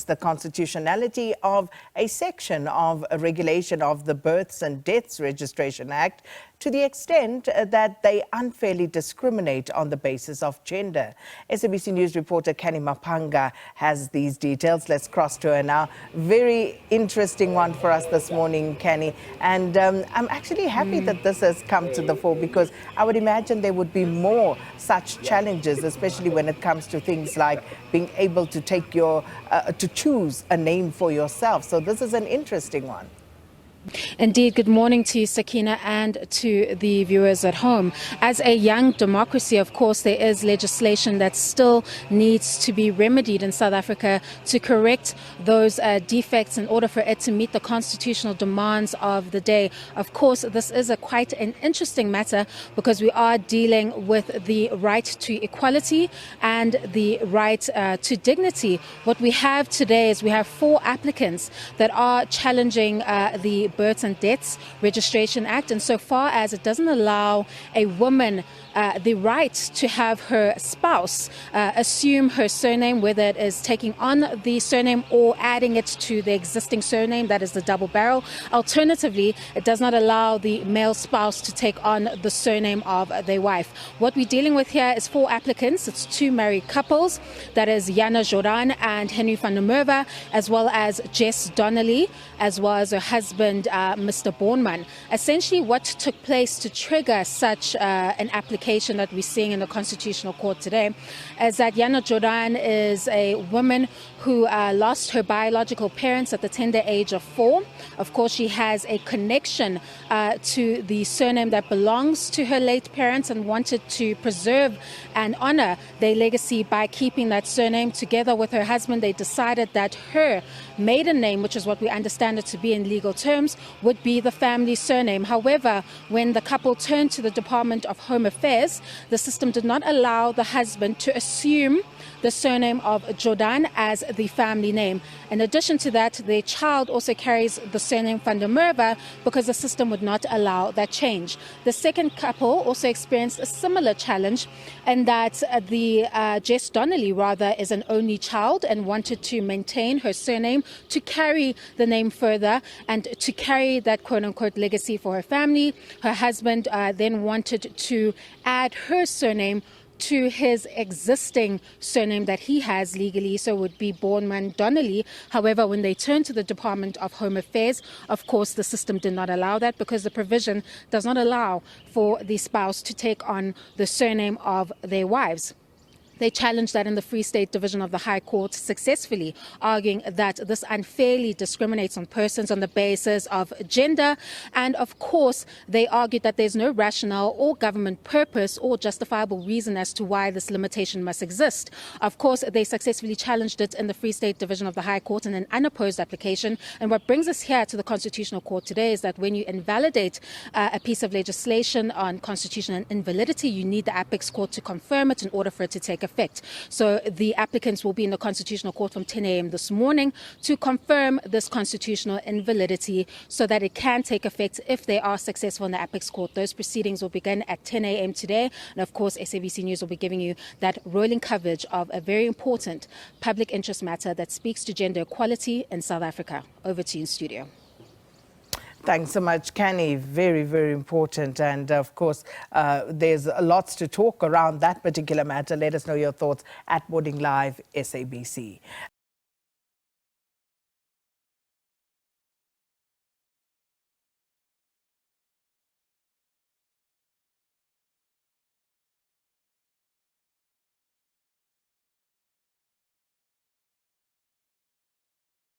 the constitutionality of a section of a regulation of the Births and Deaths Registration Act to the extent that they unfairly discriminate on the basis of gender. SABC News reporter Canny Maphanga has these details. Let's cross to her now. Very interesting one for us this morning, Canny. And I'm actually happy that this has come to the fore, because I would imagine there would be more such challenges, especially when it comes to things like being able to take to choose a name for yourself. So this is an interesting one. Indeed. Good morning to you, Sakina, and to the viewers at home. As a young democracy, of course, there is legislation that still needs to be remedied in South Africa to correct those defects in order for it to meet the constitutional demands of the day. Of course, this is quite an interesting matter, because we are dealing with the right to equality and the right to dignity. What we have today is we have 4 applicants that are challenging the Births and Deaths Registration Act, and so far as it doesn't allow a woman the right to have her spouse assume her surname, whether it is taking on the surname or adding it to the existing surname, that is the double barrel. Alternatively, it does not allow the male spouse to take on the surname of their wife. What we're dealing with here is 4 applicants. It's 2 married couples, that is Yana Jordan and Henry van der Merwe, as well as Jess Donnelly, as well as her husband, Mr. Bornman. Essentially, what took place to trigger such an application that we're seeing in the Constitutional Court today is that Yana Jordan is a woman who lost her biological parents at the tender age of 4. Of course, she has a connection to the surname that belongs to her late parents and wanted to preserve and honor their legacy by keeping that surname. Together with her husband, they decided that her maiden name, which is what we understand it to be in legal terms, would be the family surname. However, when the couple turned to the Department of Home Affairs, the system did not allow the husband to assume the surname of Jordan as the family name. In addition to that, their child also carries the surname van der Merwe, because the system would not allow that change. The second couple also experienced a similar challenge, and that the Jess Donnelly is an only child and wanted to maintain her surname to carry the name further and to carry that quote-unquote legacy for her family. Her husband then wanted to add her surname to his existing surname that he has legally, so it would be Bornman Donnelly. However, when they turned to the Department of Home Affairs, of course, the system did not allow that, because the provision does not allow for the spouse to take on the surname of their wives. They challenged that in the Free State Division of the High Court successfully, arguing that this unfairly discriminates on persons on the basis of gender. And of course, they argued that there's no rationale or government purpose or justifiable reason as to why this limitation must exist. Of course, they successfully challenged it in the Free State Division of the High Court in an unopposed application. And what brings us here to the Constitutional Court today is that when you invalidate a piece of legislation on constitutional invalidity, you need the Apex Court to confirm it in order for it to take effect. So the applicants will be in the Constitutional Court from 10 a.m. this morning to confirm this constitutional invalidity so that it can take effect if they are successful in the Apex Court. Those proceedings will begin at 10 a.m. today. And of course, SABC News will be giving you that rolling coverage of a very important public interest matter that speaks to gender equality in South Africa. Over to you in studio. Thanks so much, Canny. Very, very important. And of course, there's lots to talk around that particular matter. Let us know your thoughts at Morning Live SABC.